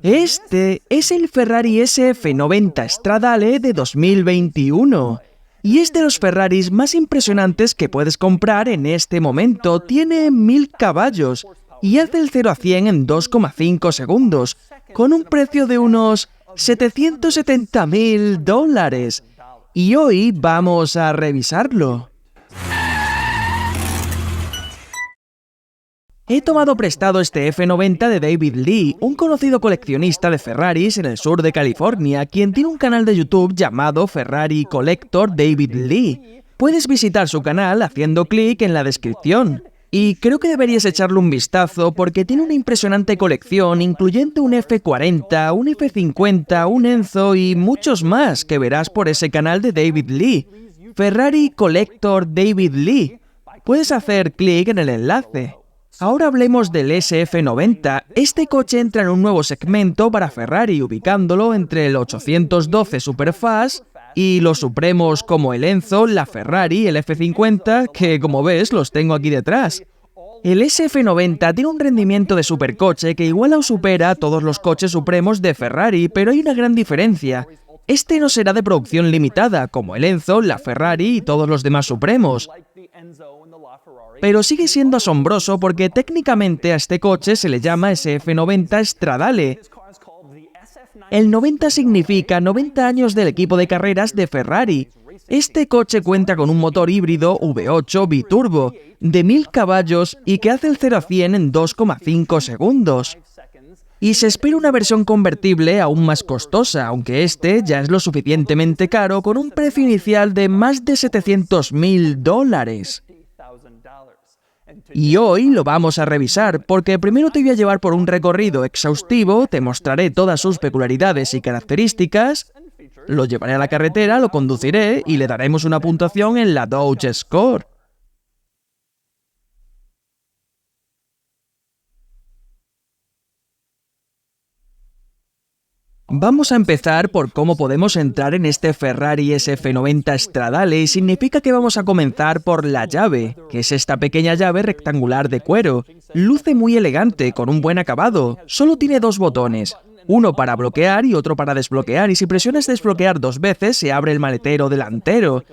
Este es el Ferrari SF90 Stradale de 2021 y es de los Ferraris más impresionantes que puedes comprar en este momento. Tiene 1000 caballos y hace el 0 a 100 en 2,5 segundos, con un precio de unos $770.000. Y hoy vamos a revisarlo. He tomado prestado este F90 de David Lee, un conocido coleccionista de Ferraris en el sur de California, quien tiene un canal de YouTube llamado Ferrari Collector David Lee. Puedes visitar su canal haciendo clic en la descripción. Y creo que deberías echarle un vistazo porque tiene una impresionante colección, incluyendo un F40, un F50, un Enzo y muchos más que verás por ese canal de David Lee. Ferrari Collector David Lee. Puedes hacer clic en el enlace. Ahora hablemos del SF90. Este coche entra en un nuevo segmento para Ferrari, ubicándolo entre el 812 Superfast y los supremos como el Enzo, la Ferrari, el F50, que como ves los tengo aquí detrás. El SF90 tiene un rendimiento de supercoche que iguala o supera a todos los coches supremos de Ferrari, pero hay una gran diferencia. Este no será de producción limitada, como el Enzo, la Ferrari y todos los demás supremos. Pero sigue siendo asombroso porque técnicamente a este coche se le llama SF90 Stradale. El 90 significa 90 años del equipo de carreras de Ferrari. Este coche cuenta con un motor híbrido V8 biturbo de 1000 caballos y que hace el 0 a 100 en 2,5 segundos. Y se espera una versión convertible aún más costosa, aunque este ya es lo suficientemente caro con un precio inicial de más de $700.000. Y hoy lo vamos a revisar, porque primero te voy a llevar por un recorrido exhaustivo, te mostraré todas sus peculiaridades y características, lo llevaré a la carretera, lo conduciré y le daremos una puntuación en la Dodge Score. Vamos a empezar por cómo podemos entrar en este Ferrari SF90 Stradale y significa que vamos a comenzar por la llave, que es esta pequeña llave rectangular de cuero. Luce muy elegante, con un buen acabado. Solo tiene dos botones, uno para bloquear y otro para desbloquear, y si presionas desbloquear 2 veces se abre el maletero delantero.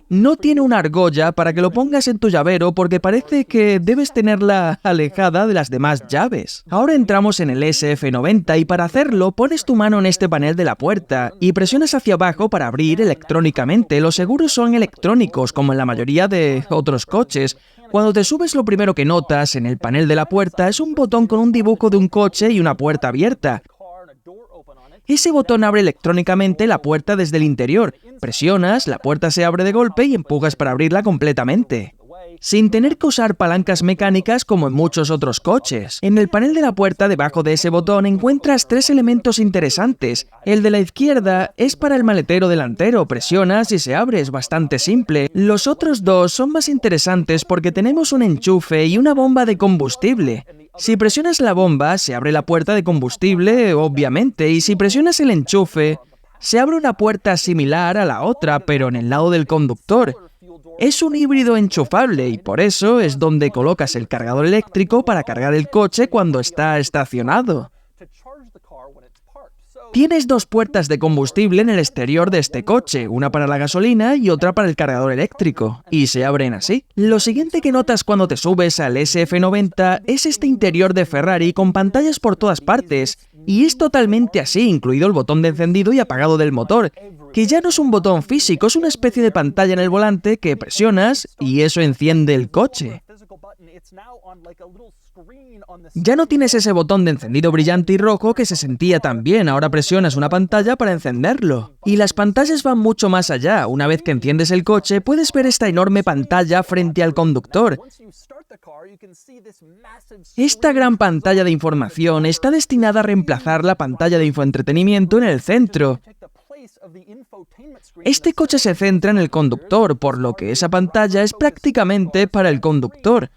No tiene una argolla para que lo pongas en tu llavero porque parece que debes tenerla alejada de las demás llaves. Ahora entramos en el SF90 y para hacerlo pones tu mano en este panel de la puerta y presionas hacia abajo para abrir electrónicamente. Los seguros son electrónicos como en la mayoría de otros coches. Cuando te subes lo primero que notas en el panel de la puerta es un botón con un dibujo de un coche y una puerta abierta. Ese botón abre electrónicamente la puerta desde el interior. Presionas, la puerta se abre de golpe y empujas para abrirla completamente, sin tener que usar palancas mecánicas como en muchos otros coches. En el panel de la puerta, debajo de ese botón, encuentras 3 elementos interesantes. El de la izquierda es para el maletero delantero. Presionas y se abre, es bastante simple. Los otros 2 son más interesantes porque tenemos un enchufe y una bomba de combustible. Si presionas la bomba, se abre la puerta de combustible, obviamente, y si presionas el enchufe, se abre una puerta similar a la otra, pero en el lado del conductor. Es un híbrido enchufable y por eso es donde colocas el cargador eléctrico para cargar el coche cuando está estacionado. Tienes 2 puertas de combustible en el exterior de este coche, una para la gasolina y otra para el cargador eléctrico, y se abren así. Lo siguiente que notas cuando te subes al SF90 es este interior de Ferrari con pantallas por todas partes, y es totalmente así, incluido el botón de encendido y apagado del motor, que ya no es un botón físico, es una especie de pantalla en el volante que presionas y eso enciende el coche. Ya no tienes ese botón de encendido brillante y rojo que se sentía tan bien, ahora presionas una pantalla para encenderlo. Y las pantallas van mucho más allá. Una vez que enciendes el coche, puedes ver esta enorme pantalla frente al conductor. Esta gran pantalla de información está destinada a reemplazar la pantalla de infoentretenimiento en el centro. Este coche se centra en el conductor, por lo que esa pantalla es prácticamente para el conductor.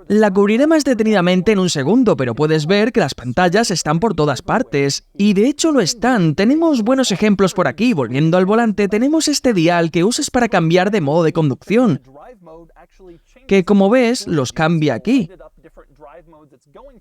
La cubriré más detenidamente en un segundo, pero puedes ver que las pantallas están por todas partes. Y de hecho lo están. Tenemos buenos ejemplos por aquí. Volviendo al volante, tenemos este dial que usas para cambiar de modo de conducción, que como ves, los cambia aquí.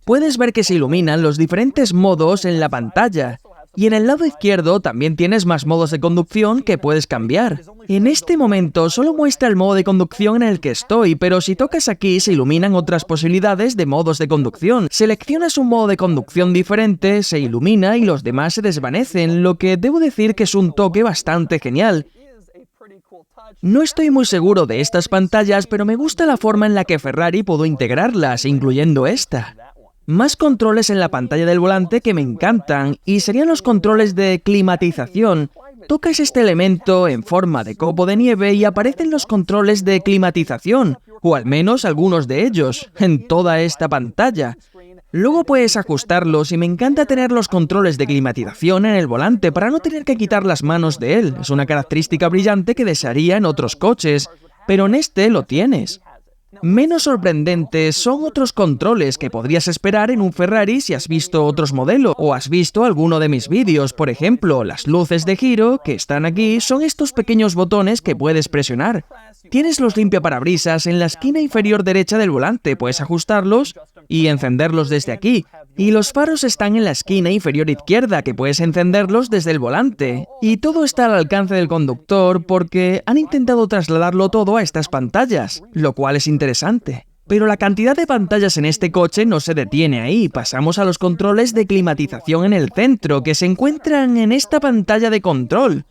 Puedes ver que se iluminan los diferentes modos en la pantalla. Y en el lado izquierdo también tienes más modos de conducción que puedes cambiar. En este momento solo muestra el modo de conducción en el que estoy, pero si tocas aquí se iluminan otras posibilidades de modos de conducción. Seleccionas un modo de conducción diferente, se ilumina y los demás se desvanecen, lo que debo decir que es un toque bastante genial. No estoy muy seguro de estas pantallas, pero me gusta la forma en la que Ferrari pudo integrarlas, incluyendo esta. Más controles en la pantalla del volante que me encantan, y serían los controles de climatización. Tocas este elemento en forma de copo de nieve y aparecen los controles de climatización, o al menos algunos de ellos, en toda esta pantalla. Luego puedes ajustarlos y me encanta tener los controles de climatización en el volante para no tener que quitar las manos de él. Es una característica brillante que desearía en otros coches, pero en este lo tienes. Menos sorprendentes son otros controles que podrías esperar en un Ferrari si has visto otros modelos o has visto alguno de mis vídeos. Por ejemplo, las luces de giro que están aquí son estos pequeños botones que puedes presionar. Tienes los limpiaparabrisas en la esquina inferior derecha del volante, puedes ajustarlos y encenderlos desde aquí. Y los faros están en la esquina inferior izquierda, que puedes encenderlos desde el volante. Y todo está al alcance del conductor porque han intentado trasladarlo todo a estas pantallas, lo cual es interesante. Pero la cantidad de pantallas en este coche no se detiene ahí. Pasamos a los controles de climatización en el centro, que se encuentran en esta pantalla de control.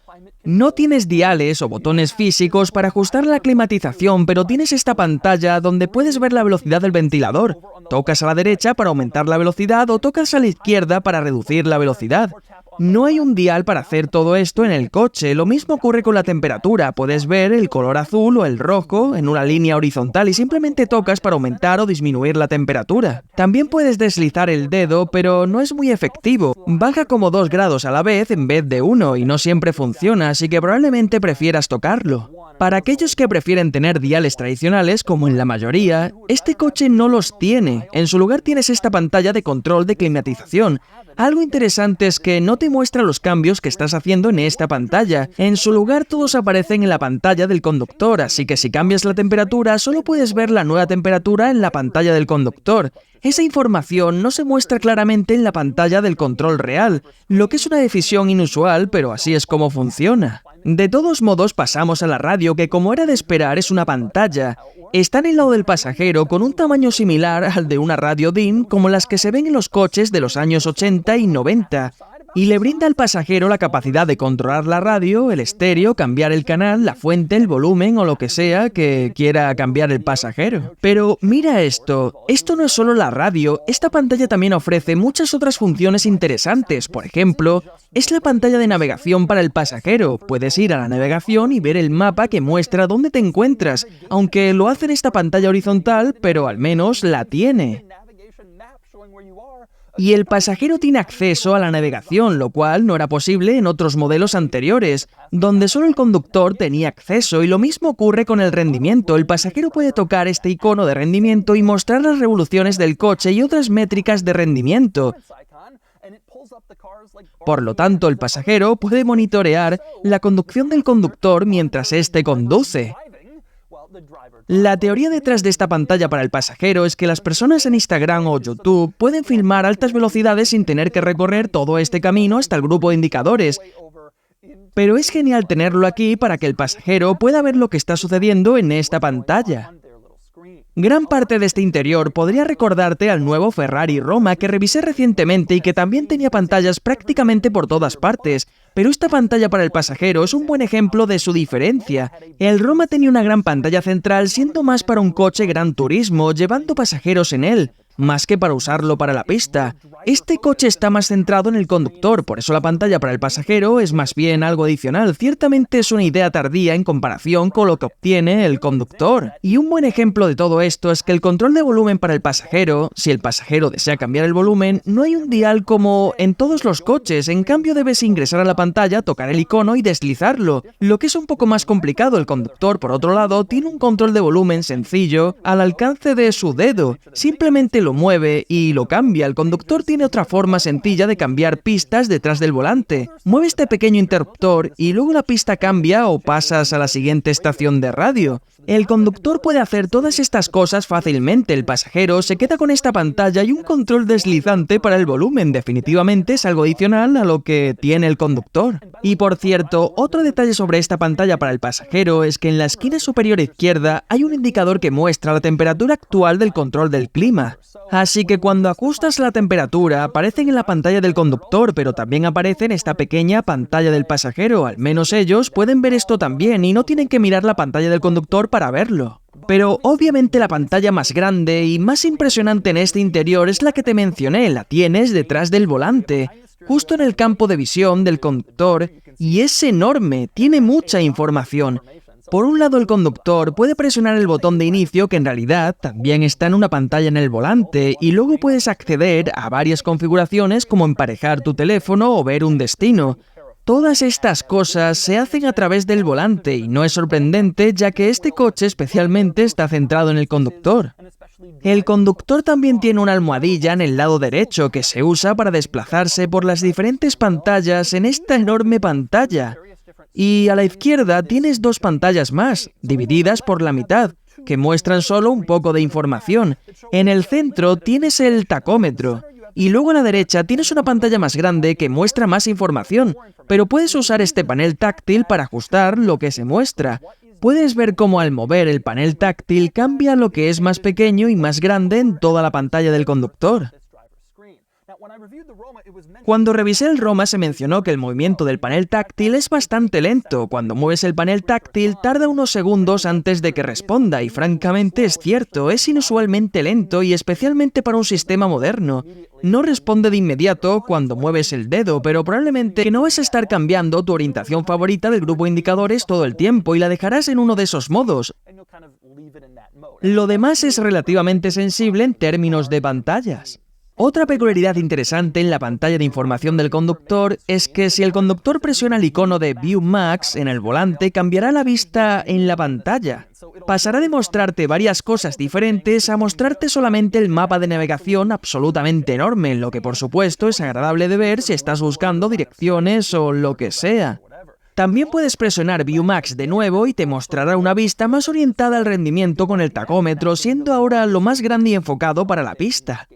No tienes diales o botones físicos para ajustar la climatización, pero tienes esta pantalla donde puedes ver la velocidad del ventilador. Tocas a la derecha para aumentar la velocidad o tocas a la izquierda para reducir la velocidad. No hay un dial para hacer todo esto en el coche. Lo mismo ocurre con la temperatura. Puedes ver el color azul o el rojo en una línea horizontal y simplemente tocas para aumentar o disminuir la temperatura. También puedes deslizar el dedo, pero no es muy efectivo. Baja como 2 grados a la vez en vez de 1 y no siempre funciona, así que probablemente prefieras tocarlo. Para aquellos que prefieren tener diales tradicionales, como en la mayoría, este coche no los tiene. En su lugar tienes esta pantalla de control de climatización. Algo interesante es que no te muestra los cambios que estás haciendo en esta pantalla. En su lugar todos aparecen en la pantalla del conductor, así que si cambias la temperatura solo puedes ver la nueva temperatura en la pantalla del conductor. Esa información no se muestra claramente en la pantalla del control real, lo que es una decisión inusual, pero así es como funciona. De todos modos pasamos a la radio, que como era de esperar es una pantalla. Está en el lado del pasajero con un tamaño similar al de una radio DIN como las que se ven en los coches de los años 80 y 90. Y le brinda al pasajero la capacidad de controlar la radio, el estéreo, cambiar el canal, la fuente, el volumen o lo que sea que quiera cambiar el pasajero. Pero mira esto no es solo la radio, esta pantalla también ofrece muchas otras funciones interesantes. Por ejemplo, es la pantalla de navegación para el pasajero. Puedes ir a la navegación y ver el mapa que muestra dónde te encuentras, aunque lo hace en esta pantalla horizontal, pero al menos la tiene. Y el pasajero tiene acceso a la navegación, lo cual no era posible en otros modelos anteriores, donde solo el conductor tenía acceso, y lo mismo ocurre con el rendimiento. El pasajero puede tocar este icono de rendimiento y mostrar las revoluciones del coche y otras métricas de rendimiento. Por lo tanto, el pasajero puede monitorear la conducción del conductor mientras éste conduce. La teoría detrás de esta pantalla para el pasajero es que las personas en Instagram o YouTube pueden filmar a altas velocidades sin tener que recorrer todo este camino hasta el grupo de indicadores. Pero es genial tenerlo aquí para que el pasajero pueda ver lo que está sucediendo en esta pantalla. Gran parte de este interior podría recordarte al nuevo Ferrari Roma que revisé recientemente y que también tenía pantallas prácticamente por todas partes, pero esta pantalla para el pasajero es un buen ejemplo de su diferencia. El Roma tenía una gran pantalla central, siendo más para un coche gran turismo, llevando pasajeros en él, más que para usarlo para la pista. Este coche está más centrado en el conductor, por eso la pantalla para el pasajero es más bien algo adicional. Ciertamente es una idea tardía en comparación con lo que obtiene el conductor. Y un buen ejemplo de todo esto es que el control de volumen para el pasajero, si el pasajero desea cambiar el volumen, no hay un dial como en todos los coches. En cambio debes ingresar a la pantalla, tocar el icono y deslizarlo, lo que es un poco más complicado. El conductor, por otro lado, tiene un control de volumen sencillo al alcance de su dedo. Simplemente lo lo mueve y lo cambia. El conductor tiene otra forma sencilla de cambiar pistas detrás del volante. Mueve este pequeño interruptor y luego la pista cambia o pasas a la siguiente estación de radio. El conductor puede hacer todas estas cosas fácilmente. El pasajero se queda con esta pantalla y un control deslizante para el volumen. Definitivamente es algo adicional a lo que tiene el conductor. Y por cierto, otro detalle sobre esta pantalla para el pasajero es que en la esquina superior izquierda hay un indicador que muestra la temperatura actual del control del clima. Así que cuando ajustas la temperatura aparecen en la pantalla del conductor, pero también aparece en esta pequeña pantalla del pasajero. Al menos ellos pueden ver esto también y no tienen que mirar la pantalla del conductor para verlo. Pero obviamente la pantalla más grande y más impresionante en este interior es la que te mencioné, la tienes detrás del volante, justo en el campo de visión del conductor, y es enorme, tiene mucha información. Por un lado, el conductor puede presionar el botón de inicio, que en realidad también está en una pantalla en el volante, y luego puedes acceder a varias configuraciones como emparejar tu teléfono o ver un destino. Todas estas cosas se hacen a través del volante y no es sorprendente ya que este coche especialmente está centrado en el conductor. El conductor también tiene una almohadilla en el lado derecho que se usa para desplazarse por las diferentes pantallas en esta enorme pantalla. Y a la izquierda tienes dos pantallas más, divididas por la mitad, que muestran solo un poco de información. En el centro tienes el tacómetro. Y luego a la derecha tienes una pantalla más grande que muestra más información, pero puedes usar este panel táctil para ajustar lo que se muestra. Puedes ver cómo al mover el panel táctil cambia lo que es más pequeño y más grande en toda la pantalla del conductor. Cuando revisé el ROMA se mencionó que el movimiento del panel táctil es bastante lento. Cuando mueves el panel táctil tarda unos segundos antes de que responda y francamente es cierto, es inusualmente lento y especialmente para un sistema moderno. No responde de inmediato cuando mueves el dedo, pero probablemente no vas a estar cambiando tu orientación favorita del grupo de indicadores todo el tiempo y la dejarás en uno de esos modos. Lo demás es relativamente sensible en términos de pantallas. Otra peculiaridad interesante en la pantalla de información del conductor es que si el conductor presiona el icono de View Max en el volante, cambiará la vista en la pantalla. Pasará de mostrarte varias cosas diferentes a mostrarte solamente el mapa de navegación absolutamente enorme, lo que por supuesto es agradable de ver si estás buscando direcciones o lo que sea. También puedes presionar View Max de nuevo y te mostrará una vista más orientada al rendimiento con el tacómetro, siendo ahora lo más grande y enfocado para la pista.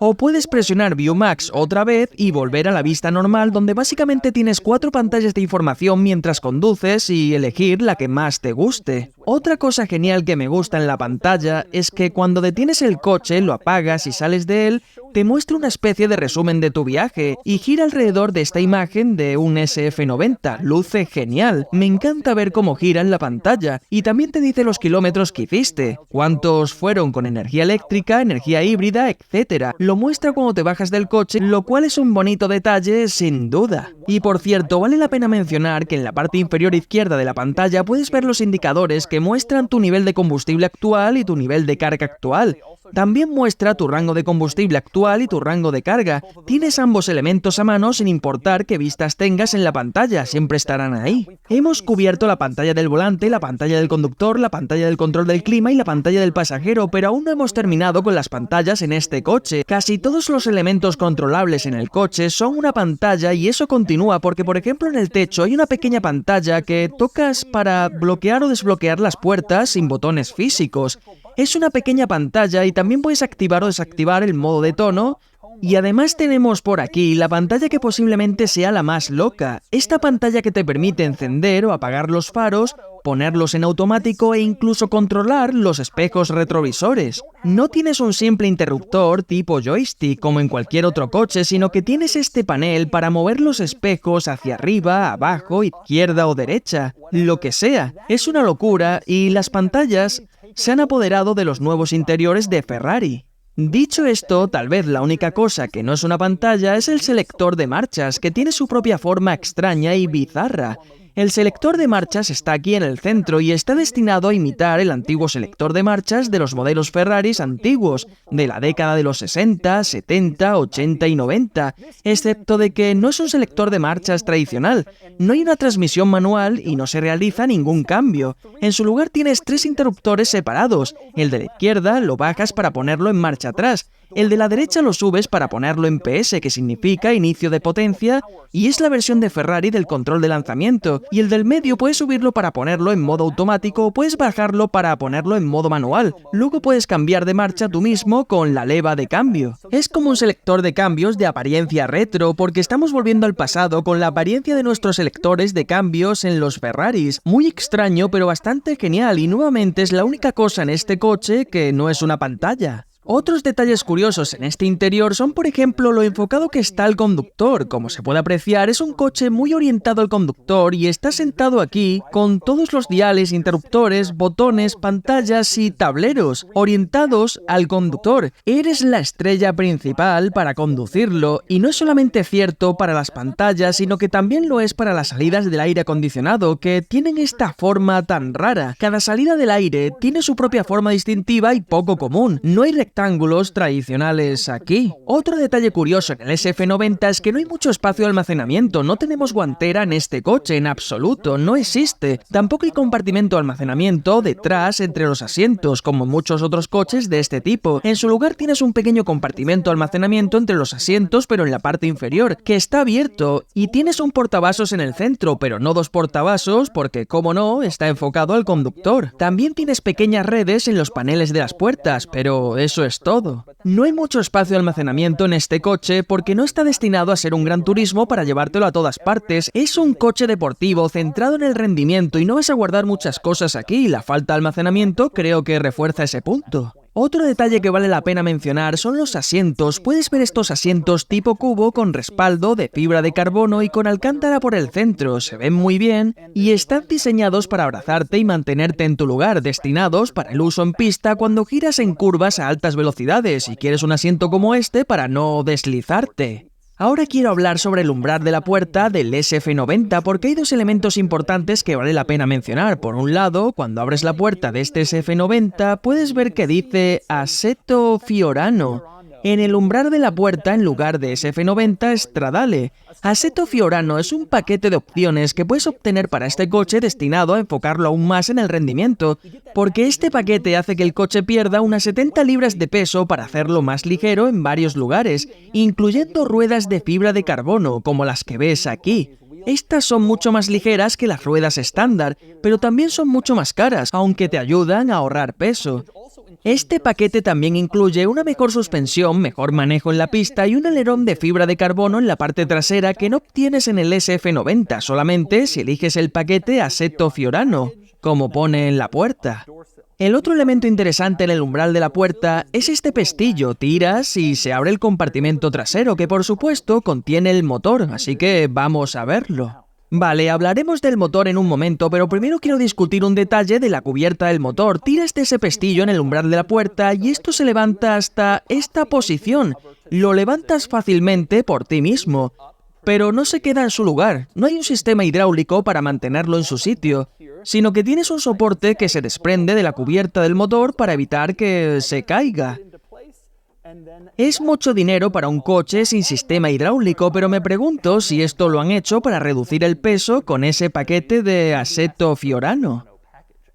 O puedes presionar View Max otra vez y volver a la vista normal, donde básicamente tienes 4 pantallas de información mientras conduces y elegir la que más te guste. Otra cosa genial que me gusta en la pantalla es que cuando detienes el coche, lo apagas y sales de él, te muestra una especie de resumen de tu viaje y gira alrededor de esta imagen de un SF90. Luce genial. Me encanta ver cómo gira en la pantalla y también te dice los kilómetros que hiciste, cuántos fueron con energía eléctrica, energía híbrida, etc. Lo muestra cuando te bajas del coche, lo cual es un bonito detalle sin duda. Y por cierto, vale la pena mencionar que en la parte inferior izquierda de la pantalla puedes ver los indicadores que muestran tu nivel de combustible actual y tu nivel de carga actual. También muestra tu rango de combustible actual y tu rango de carga. Tienes ambos elementos a mano sin importar qué vistas tengas en la pantalla, siempre estarán ahí. Hemos cubierto la pantalla del volante, la pantalla del conductor, la pantalla del control del clima y la pantalla del pasajero, pero aún no hemos terminado con las pantallas en este coche. Casi todos los elementos controlables en el coche son una pantalla y eso continúa porque, por ejemplo, en el techo hay una pequeña pantalla que tocas para bloquear o desbloquear las puertas sin botones físicos. Es una pequeña pantalla y también puedes activar o desactivar el modo de tono. Y además tenemos por aquí la pantalla que posiblemente sea la más loca. Esta pantalla que te permite encender o apagar los faros, ponerlos en automático e incluso controlar los espejos retrovisores. No tienes un simple interruptor tipo joystick como en cualquier otro coche, sino que tienes este panel para mover los espejos hacia arriba, abajo, izquierda o derecha, lo que sea. Es una locura y las pantallas se han apoderado de los nuevos interiores de Ferrari. Dicho esto, tal vez la única cosa que no es una pantalla es el selector de marchas, que tiene su propia forma extraña y bizarra. El selector de marchas está aquí en el centro y está destinado a imitar el antiguo selector de marchas de los modelos Ferraris antiguos, de la década de los 60, 70, 80 y 90, excepto de que no es un selector de marchas tradicional, no hay una transmisión manual y no se realiza ningún cambio. En su lugar tienes 3 interruptores separados, el de la izquierda lo bajas para ponerlo en marcha atrás, El de la derecha lo subes para ponerlo en PS, que significa inicio de potencia, y es la versión de Ferrari del control de lanzamiento, y el del medio puedes subirlo para ponerlo en modo automático o puedes bajarlo para ponerlo en modo manual. Luego puedes cambiar de marcha tú mismo con la leva de cambio. Es como un selector de cambios de apariencia retro, porque estamos volviendo al pasado con la apariencia de nuestros selectores de cambios en los Ferraris. Muy extraño, pero bastante genial, y nuevamente es la única cosa en este coche que no es una pantalla. Otros detalles curiosos en este interior son, por ejemplo, lo enfocado que está el conductor. Como se puede apreciar, es un coche muy orientado al conductor y está sentado aquí con todos los diales, interruptores, botones, pantallas y tableros orientados al conductor. Eres la estrella principal para conducirlo, y no es solamente cierto para las pantallas, sino que también lo es para las salidas del aire acondicionado, que tienen esta forma tan rara. Cada salida del aire tiene su propia forma distintiva y poco común. No hay rectángulos tradicionales aquí. Otro detalle curioso en el SF90 es que no hay mucho espacio de almacenamiento. No tenemos guantera en este coche, en absoluto, no existe. Tampoco hay compartimento de almacenamiento detrás entre los asientos, como en muchos otros coches de este tipo. En su lugar tienes un pequeño compartimento de almacenamiento entre los asientos, pero en la parte inferior, que está abierto, y tienes un portavasos en el centro, pero no dos portavasos, porque, como no, está enfocado al conductor. También tienes pequeñas redes en los paneles de las puertas, pero eso es todo. No hay mucho espacio de almacenamiento en este coche porque no está destinado a ser un gran turismo para llevártelo a todas partes. Es un coche deportivo centrado en el rendimiento y no vas a guardar muchas cosas aquí. La falta de almacenamiento creo que refuerza ese punto. Otro detalle que vale la pena mencionar son los asientos. Puedes ver estos asientos tipo cubo con respaldo de fibra de carbono y con alcántara por el centro. Se ven muy bien y están diseñados para abrazarte y mantenerte en tu lugar, destinados para el uso en pista cuando giras en curvas a altas velocidades y quieres un asiento como este para no deslizarte. Ahora quiero hablar sobre el umbral de la puerta del SF90 porque hay dos elementos importantes que vale la pena mencionar. Por un lado, cuando abres la puerta de este SF90 puedes ver que dice Assetto Fiorano en el umbral de la puerta en lugar de SF90 Stradale. Assetto Fiorano es un paquete de opciones que puedes obtener para este coche destinado a enfocarlo aún más en el rendimiento, porque este paquete hace que el coche pierda unas 70 libras de peso para hacerlo más ligero en varios lugares, incluyendo ruedas de fibra de carbono, como las que ves aquí. Estas son mucho más ligeras que las ruedas estándar, pero también son mucho más caras, aunque te ayudan a ahorrar peso. Este paquete también incluye una mejor suspensión, mejor manejo en la pista y un alerón de fibra de carbono en la parte trasera que no obtienes en el SF90, solamente si eliges el paquete Assetto Fiorano, como pone en la puerta. El otro elemento interesante en el umbral de la puerta es este pestillo. Tiras y se abre el compartimento trasero, que por supuesto contiene el motor, así que vamos a verlo. Vale, hablaremos del motor en un momento, pero primero quiero discutir un detalle de la cubierta del motor. Tiras de ese pestillo en el umbral de la puerta y esto se levanta hasta esta posición. Lo levantas fácilmente por ti mismo, pero no se queda en su lugar. No hay un sistema hidráulico para mantenerlo en su sitio, sino que tienes un soporte que se desprende de la cubierta del motor para evitar que se caiga. Es mucho dinero para un coche sin sistema hidráulico, pero me pregunto si esto lo han hecho para reducir el peso con ese paquete de Assetto Fiorano.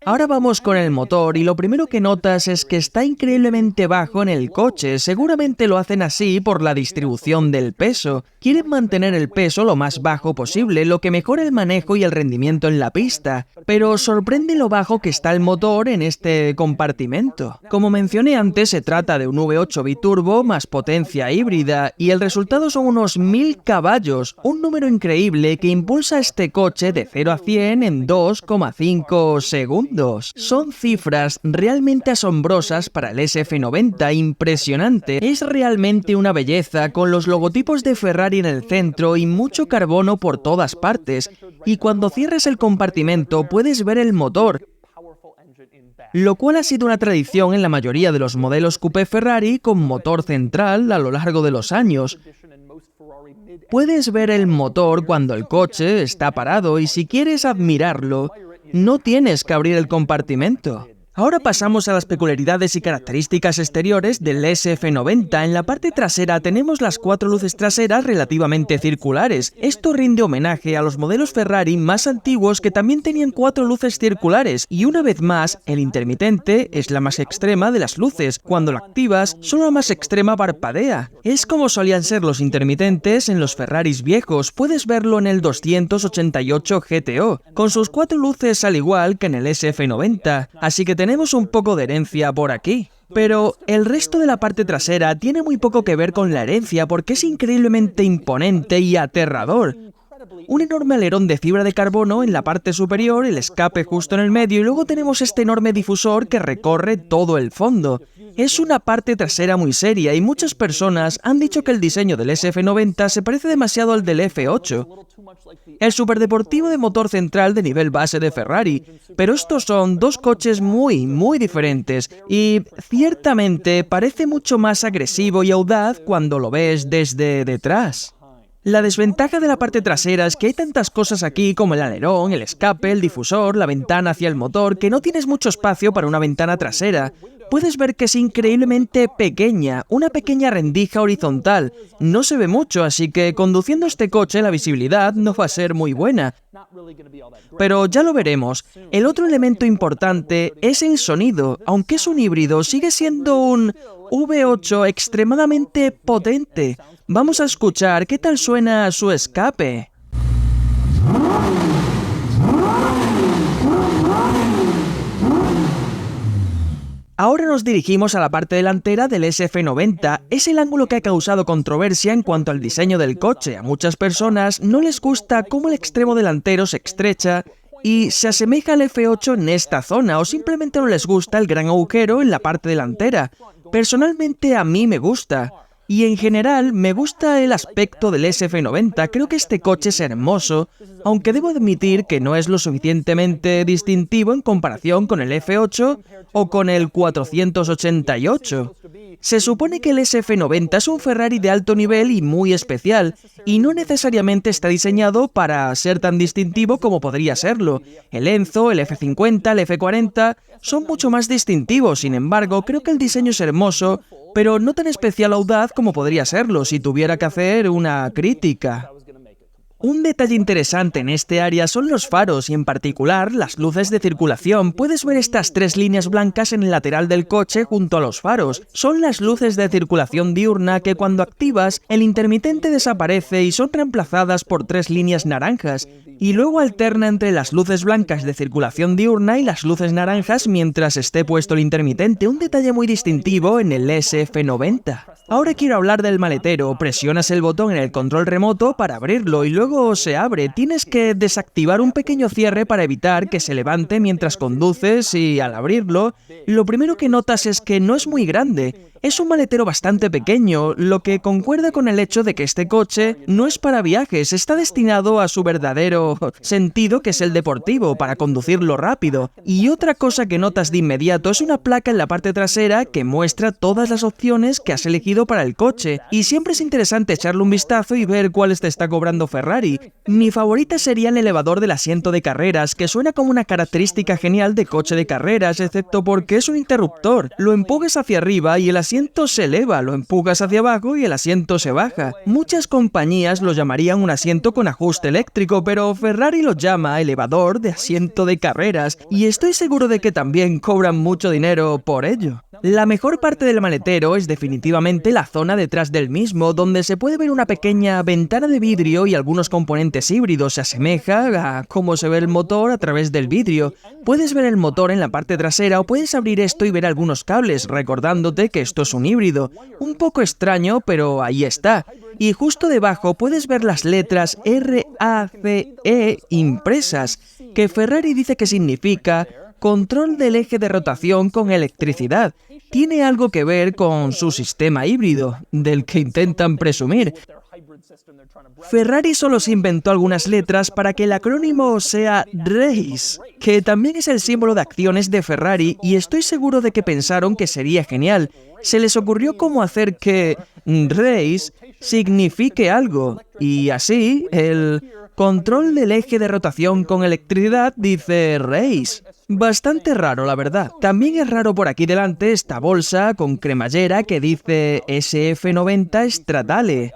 Ahora vamos con el motor y lo primero que notas es que está increíblemente bajo en el coche. Seguramente lo hacen así por la distribución del peso. Quieren mantener el peso lo más bajo posible, lo que mejora el manejo y el rendimiento en la pista. Pero sorprende lo bajo que está el motor en este compartimento. Como mencioné antes, se trata de un V8 biturbo más potencia híbrida y el resultado son unos 1000 caballos, un número increíble que impulsa este coche de 0 a 100 en 2,5 segundos. Son cifras realmente asombrosas para el SF90, impresionante. Es realmente una belleza, con los logotipos de Ferrari en el centro y mucho carbono por todas partes. Y cuando cierres el compartimento puedes ver el motor, lo cual ha sido una tradición en la mayoría de los modelos coupé Ferrari con motor central a lo largo de los años. Puedes ver el motor cuando el coche está parado y si quieres admirarlo, no tienes que abrir el compartimento. Ahora pasamos a las peculiaridades y características exteriores del SF90. En la parte trasera tenemos las 4 luces traseras relativamente circulares. Esto rinde homenaje a los modelos Ferrari más antiguos que también tenían 4 luces circulares, y una vez más, el intermitente es la más extrema de las luces. Cuando la activas, solo la más extrema parpadea. Es como solían ser los intermitentes en los Ferraris viejos. Puedes verlo en el 288 GTO, con sus 4 luces al igual que en el SF90. Así que tenemos un poco de herencia por aquí. Pero el resto de la parte trasera tiene muy poco que ver con la herencia porque es increíblemente imponente y aterrador. Un enorme alerón de fibra de carbono en la parte superior, el escape justo en el medio, y luego tenemos este enorme difusor que recorre todo el fondo. Es una parte trasera muy seria y muchas personas han dicho que el diseño del SF90 se parece demasiado al del F8, el superdeportivo de motor central de nivel base de Ferrari, pero estos son dos coches muy diferentes y ciertamente parece mucho más agresivo y audaz cuando lo ves desde detrás. La desventaja de la parte trasera es que hay tantas cosas aquí como el alerón, el escape, el difusor, la ventana hacia el motor, que no tienes mucho espacio para una ventana trasera. Puedes ver que es increíblemente pequeña, una pequeña rendija horizontal. No se ve mucho, así que conduciendo este coche la visibilidad no va a ser muy buena. Pero ya lo veremos. El otro elemento importante es el sonido. Aunque es un híbrido, sigue siendo un V8 extremadamente potente. Vamos a escuchar qué tal suena su escape. Ahora nos dirigimos a la parte delantera del SF90. Es el ángulo que ha causado controversia en cuanto al diseño del coche. A muchas personas no les gusta cómo el extremo delantero se estrecha y se asemeja al F8 en esta zona, o simplemente no les gusta el gran agujero en la parte delantera. Personalmente a mí me gusta. Y en general me gusta el aspecto del SF90, creo que este coche es hermoso, aunque debo admitir que no es lo suficientemente distintivo en comparación con el F8 o con el 488. Se supone que el SF90 es un Ferrari de alto nivel y muy especial, y no necesariamente está diseñado para ser tan distintivo como podría serlo. El Enzo, el F50, el F40 son mucho más distintivos, sin embargo, creo que el diseño es hermoso, pero no tan especial o audaz como podría serlo si tuviera que hacer una crítica. Un detalle interesante en este área son los faros y en particular las luces de circulación. Puedes ver estas 3 líneas blancas en el lateral del coche junto a los faros. Son las luces de circulación diurna que cuando activas el intermitente desaparece y son reemplazadas por 3 líneas naranjas. Y luego alterna entre las luces blancas de circulación diurna y las luces naranjas mientras esté puesto el intermitente, un detalle muy distintivo en el SF90. Ahora quiero hablar del maletero. Presionas el botón en el control remoto para abrirlo y luego se abre. Tienes que desactivar un pequeño cierre para evitar que se levante mientras conduces y al abrirlo, lo primero que notas es que no es muy grande. Es un maletero bastante pequeño, lo que concuerda con el hecho de que este coche no es para viajes, está destinado a su verdadero sentido, que es el deportivo, para conducirlo rápido. Y otra cosa que notas de inmediato es una placa en la parte trasera que muestra todas las opciones que has elegido para el coche, y siempre es interesante echarle un vistazo y ver cuáles te está cobrando Ferrari. Mi favorita sería el elevador del asiento de carreras, que suena como una característica genial de coche de carreras, excepto porque es un interruptor. Lo empujas hacia arriba y el asiento se eleva, lo empujas hacia abajo y el asiento se baja. Muchas compañías lo llamarían un asiento con ajuste eléctrico, pero Ferrari lo llama elevador de asiento de carreras, y estoy seguro de que también cobran mucho dinero por ello. La mejor parte del maletero es definitivamente la zona detrás del mismo, donde se puede ver una pequeña ventana de vidrio y algunos componentes híbridos. Se asemeja a cómo se ve el motor a través del vidrio. Puedes ver el motor en la parte trasera o puedes abrir esto y ver algunos cables, recordándote que esto es un híbrido. Un poco extraño, pero ahí está. Y justo debajo puedes ver las letras RACE impresas, que Ferrari dice que significa control del eje de rotación con electricidad. Tiene algo que ver con su sistema híbrido, del que intentan presumir. Ferrari solo se inventó algunas letras para que el acrónimo sea RACE, que también es el símbolo de acciones de Ferrari, y estoy seguro de que pensaron que sería genial. Se les ocurrió cómo hacer que RACE signifique algo, y así el control del eje de rotación con electricidad dice RACE. Bastante raro, la verdad. También es raro por aquí delante esta bolsa con cremallera que dice SF90 Stradale.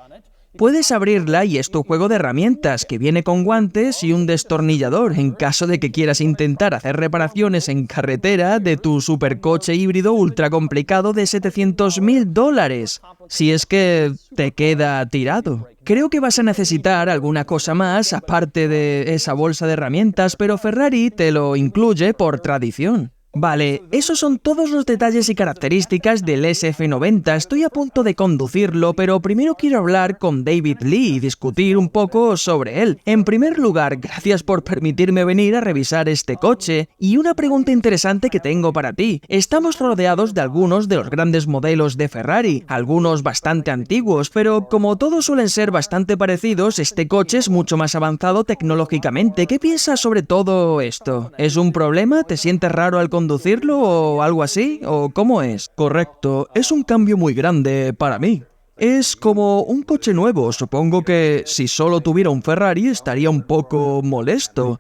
Puedes abrirla y es tu juego de herramientas, que viene con guantes y un destornillador, en caso de que quieras intentar hacer reparaciones en carretera de tu supercoche híbrido ultra complicado de $700.000, si es que te queda tirado. Creo que vas a necesitar alguna cosa más aparte de esa bolsa de herramientas, pero Ferrari te lo incluye por tradición. Vale, esos son todos los detalles y características del SF90. Estoy a punto de conducirlo, pero primero quiero hablar con David Lee y discutir un poco sobre él. En primer lugar, gracias por permitirme venir a revisar este coche. Y una pregunta interesante que tengo para ti. Estamos rodeados de algunos de los grandes modelos de Ferrari, algunos bastante antiguos, pero como todos suelen ser bastante parecidos, este coche es mucho más avanzado tecnológicamente. ¿Qué piensas sobre todo esto? ¿Es un problema? ¿Te sientes raro al conducirlo o algo así? ¿O cómo es? Correcto, es un cambio muy grande para mí. Es como un coche nuevo, supongo que si solo tuviera un Ferrari estaría un poco molesto,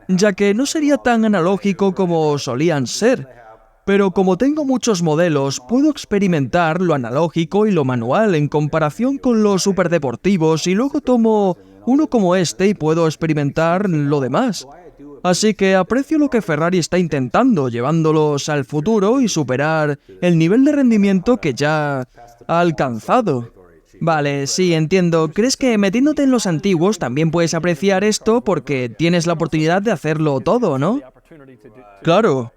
ya que no sería tan analógico como solían ser. Pero como tengo muchos modelos, puedo experimentar lo analógico y lo manual en comparación con los superdeportivos y luego tomo uno como este y puedo experimentar lo demás. Así que aprecio lo que Ferrari está intentando, llevándolos al futuro y superar el nivel de rendimiento que ya ha alcanzado. Vale, sí, entiendo. ¿Crees que metiéndote en los antiguos también puedes apreciar esto porque tienes la oportunidad de hacerlo todo, ¿no? Claro.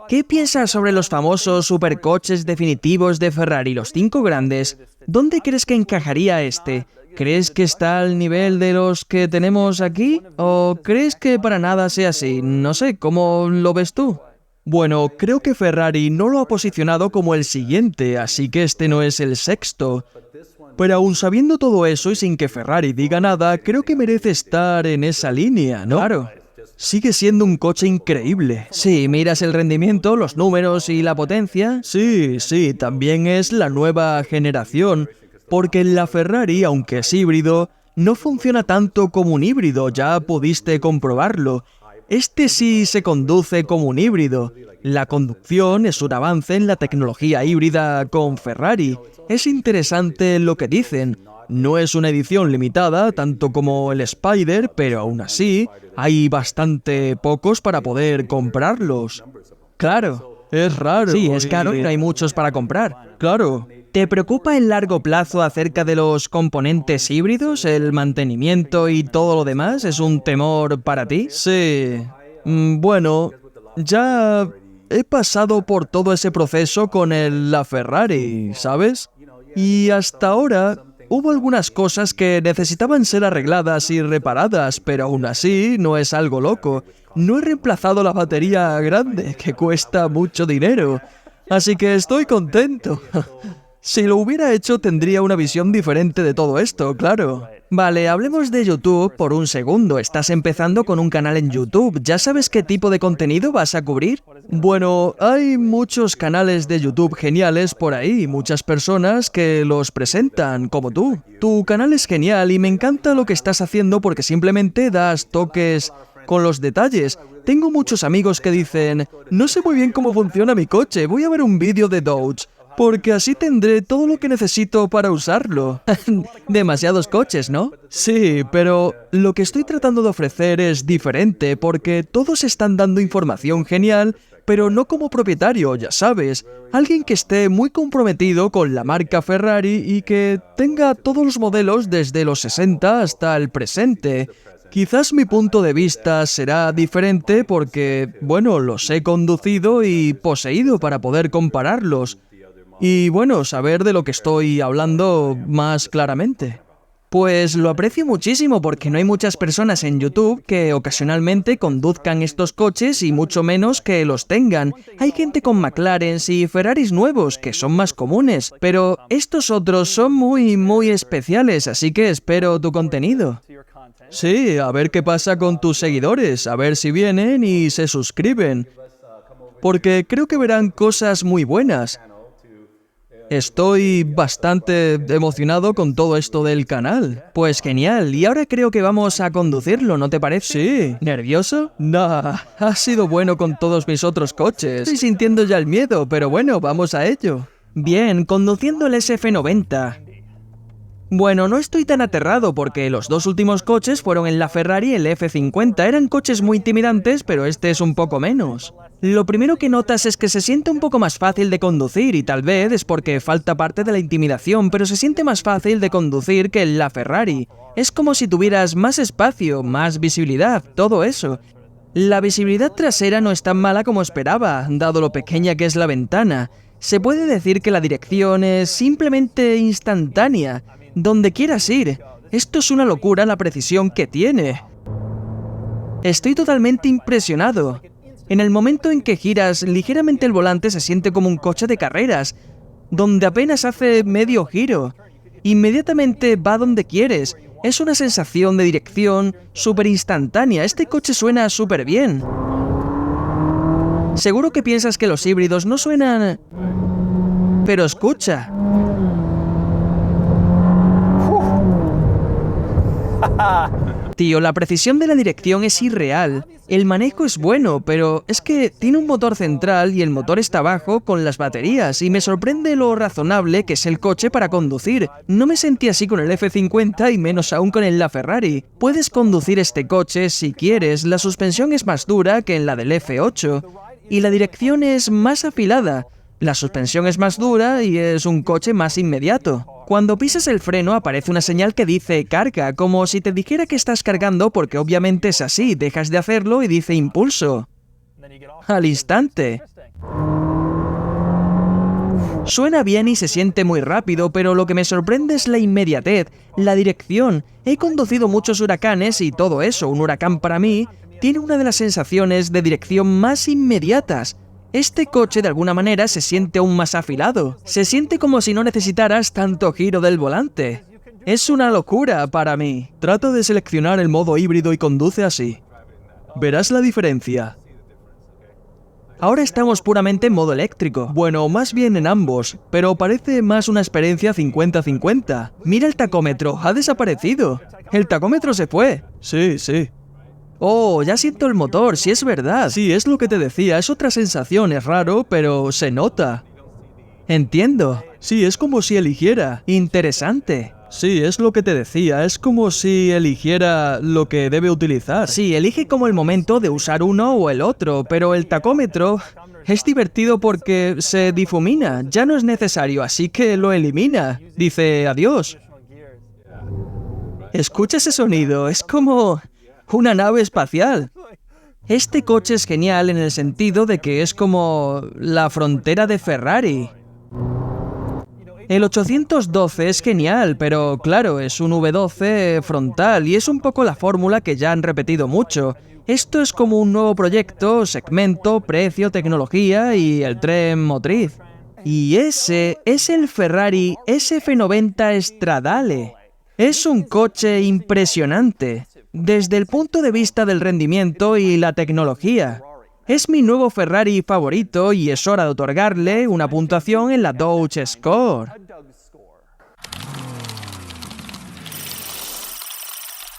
¿Qué piensas sobre los famosos supercoches definitivos de Ferrari, los 5 grandes? ¿Dónde crees que encajaría este? ¿Crees que está al nivel de los que tenemos aquí? ¿O crees que para nada sea así? No sé, ¿cómo lo ves tú? Bueno, creo que Ferrari no lo ha posicionado como el siguiente, así que este no es el sexto. Pero aún sabiendo todo eso y sin que Ferrari diga nada, creo que merece estar en esa línea, ¿no? Claro. Sigue siendo un coche increíble. Sí, miras el rendimiento, los números y la potencia. Sí, también es la nueva generación, porque la Ferrari, aunque es híbrido, no funciona tanto como un híbrido, ya pudiste comprobarlo. Este sí se conduce como un híbrido. La conducción es un avance en la tecnología híbrida con Ferrari. Es interesante lo que dicen. No es una edición limitada, tanto como el Spider, pero aún así, hay bastante pocos para poder comprarlos. Claro. Es raro. Sí, es caro y no hay muchos para comprar. Claro. ¿Te preocupa en largo plazo acerca de los componentes híbridos, el mantenimiento y todo lo demás? ¿Es un temor para ti? Sí. Bueno, ya he pasado por todo ese proceso con la Ferrari, ¿sabes? Y hasta ahora hubo algunas cosas que necesitaban ser arregladas y reparadas, pero aún así no es algo loco. No he reemplazado la batería grande, que cuesta mucho dinero. Así que estoy contento. Si lo hubiera hecho, tendría una visión diferente de todo esto, claro. Vale, hablemos de YouTube por un segundo. Estás empezando con un canal en YouTube. ¿Ya sabes qué tipo de contenido vas a cubrir? Bueno, hay muchos canales de YouTube geniales por ahí, muchas personas que los presentan, como tú. Tu canal es genial y me encanta lo que estás haciendo porque simplemente das toques con los detalles. Tengo muchos amigos que dicen, no sé muy bien cómo funciona mi coche, voy a ver un vídeo de Dodge, porque así tendré todo lo que necesito para usarlo. Demasiados coches, ¿no? Sí, pero lo que estoy tratando de ofrecer es diferente, porque todos están dando información genial, pero no como propietario, ya sabes. Alguien que esté muy comprometido con la marca Ferrari y que tenga todos los modelos desde los 60 hasta el presente. Quizás mi punto de vista será diferente porque, bueno, los he conducido y poseído para poder compararlos. Y bueno, saber de lo que estoy hablando más claramente. Pues lo aprecio muchísimo porque no hay muchas personas en YouTube que ocasionalmente conduzcan estos coches y mucho menos que los tengan. Hay gente con McLarens y Ferraris nuevos que son más comunes, pero estos otros son muy especiales, así que espero tu contenido. Sí, a ver qué pasa con tus seguidores, a ver si vienen y se suscriben. Porque creo que verán cosas muy buenas. Estoy bastante emocionado con todo esto del canal. Pues genial, y ahora creo que vamos a conducirlo, ¿no te parece? Sí. ¿Nervioso? Nah, ha sido bueno con todos mis otros coches. Estoy sintiendo ya el miedo, pero bueno, vamos a ello. Bien, conduciendo el SF90. Bueno, no estoy tan aterrado porque los dos últimos coches fueron en la Ferrari y el F50. Eran coches muy intimidantes, pero este es un poco menos. Lo primero que notas es que se siente un poco más fácil de conducir y tal vez es porque falta parte de la intimidación, pero se siente más fácil de conducir que en la Ferrari. Es como si tuvieras más espacio, más visibilidad, todo eso. La visibilidad trasera no es tan mala como esperaba, dado lo pequeña que es la ventana. Se puede decir que la dirección es simplemente instantánea. Donde quieras ir. Esto es una locura la precisión que tiene. Estoy totalmente impresionado. En el momento en que giras ligeramente el volante se siente como un coche de carreras, donde apenas hace medio giro. Inmediatamente va donde quieres. Es una sensación de dirección súper instantánea. Este coche suena súper bien. Seguro que piensas que los híbridos no suenan... Pero escucha. Tío, la precisión de la dirección es irreal. El manejo es bueno, pero es que tiene un motor central y el motor está abajo con las baterías y me sorprende lo razonable que es el coche para conducir. No me sentí así con el F50 y menos aún con el LaFerrari. Puedes conducir este coche si quieres, la suspensión es más dura que en la del F8 y la dirección es más afilada. La suspensión es más dura y es un coche más inmediato. Cuando pisas el freno aparece una señal que dice carga, como si te dijera que estás cargando porque obviamente es así, dejas de hacerlo y dice impulso. Al instante. Suena bien y se siente muy rápido, pero lo que me sorprende es la inmediatez, la dirección. He conducido muchos huracanes y todo eso, un huracán para mí, tiene una de las sensaciones de dirección más inmediatas. Este coche de alguna manera se siente aún más afilado. Se siente como si no necesitaras tanto giro del volante. Es una locura para mí. Trata de seleccionar el modo híbrido y conduce así. Verás la diferencia. Ahora estamos puramente en modo eléctrico. Bueno, más bien en ambos, pero parece más una experiencia 50-50. Mira el tacómetro, ha desaparecido. El tacómetro se fue. Sí, sí. Oh, ya siento el motor, sí es verdad. Sí, es lo que te decía, es otra sensación, es raro, pero se nota. Entiendo. Sí, es como si eligiera. Interesante. Sí, es lo que te decía, es como si eligiera lo que debe utilizar. Sí, elige como el momento de usar uno o el otro, pero el tacómetro es divertido porque se difumina, ya no es necesario, así que lo elimina. Dice adiós. Escucha ese sonido, es como... una nave espacial. Este coche es genial en el sentido de que es como la frontera de Ferrari. El 812 es genial, pero claro, es un V12 frontal y es un poco la fórmula que ya han repetido mucho. Esto es como un nuevo proyecto, segmento, precio, tecnología y el tren motriz. Y ese es el Ferrari SF90 Stradale. Es un coche impresionante. Desde el punto de vista del rendimiento y la tecnología. Es mi nuevo Ferrari favorito y es hora de otorgarle una puntuación en la Dodge Score.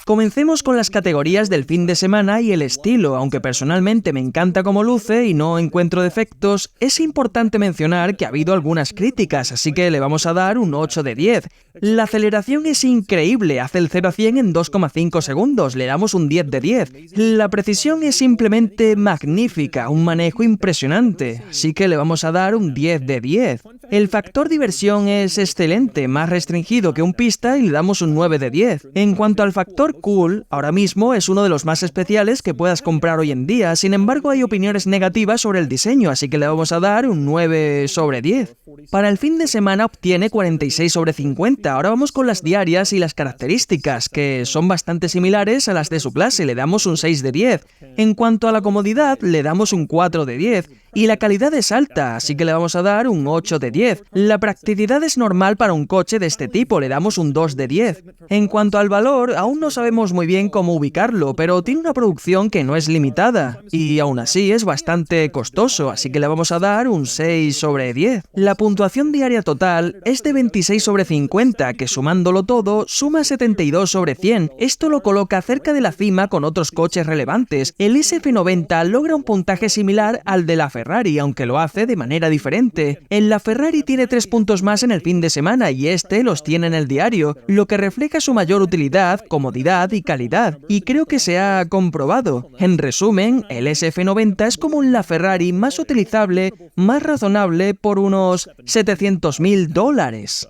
Comencemos con las categorías del fin de semana y el estilo. Aunque personalmente me encanta cómo luce y no encuentro defectos, es importante mencionar que ha habido algunas críticas, así que le vamos a dar un 8 de 10. La aceleración es increíble, hace el 0 a 100 en 2,5 segundos, le damos un 10 de 10. La precisión es simplemente magnífica, un manejo impresionante, así que le vamos a dar un 10 de 10. El factor diversión es excelente, más restringido que un pista y le damos un 9 de 10. En cuanto al factor cool, ahora mismo es uno de los más especiales que puedas comprar hoy en día, sin embargo hay opiniones negativas sobre el diseño, así que le vamos a dar un 9 sobre 10. Para el fin de semana obtiene 46 sobre 50, ahora vamos con las diarias y las características, que son bastante similares a las de su clase, le damos un 6 de 10. En cuanto a la comodidad, le damos un 4 de 10. y la calidad es alta, así que le vamos a dar un 8 de 10. La practicidad es normal para un coche de este tipo, le damos un 2 de 10. En cuanto al valor, aún no sabemos muy bien cómo ubicarlo, pero tiene una producción que no es limitada, y aún así es bastante costoso, así que le vamos a dar un 6 sobre 10. La puntuación diaria total es de 26 sobre 50, que sumándolo todo, suma 72 sobre 100. Esto lo coloca cerca de la cima con otros coches relevantes. El SF90 logra un puntaje similar al de la Ferrari, aunque lo hace de manera diferente. En la Ferrari tiene 3 puntos más en el fin de semana y este los tiene en el diario, lo que refleja su mayor utilidad, comodidad y calidad, y creo que se ha comprobado. En resumen, el SF90 es como la Ferrari más utilizable, más razonable por unos $700.000.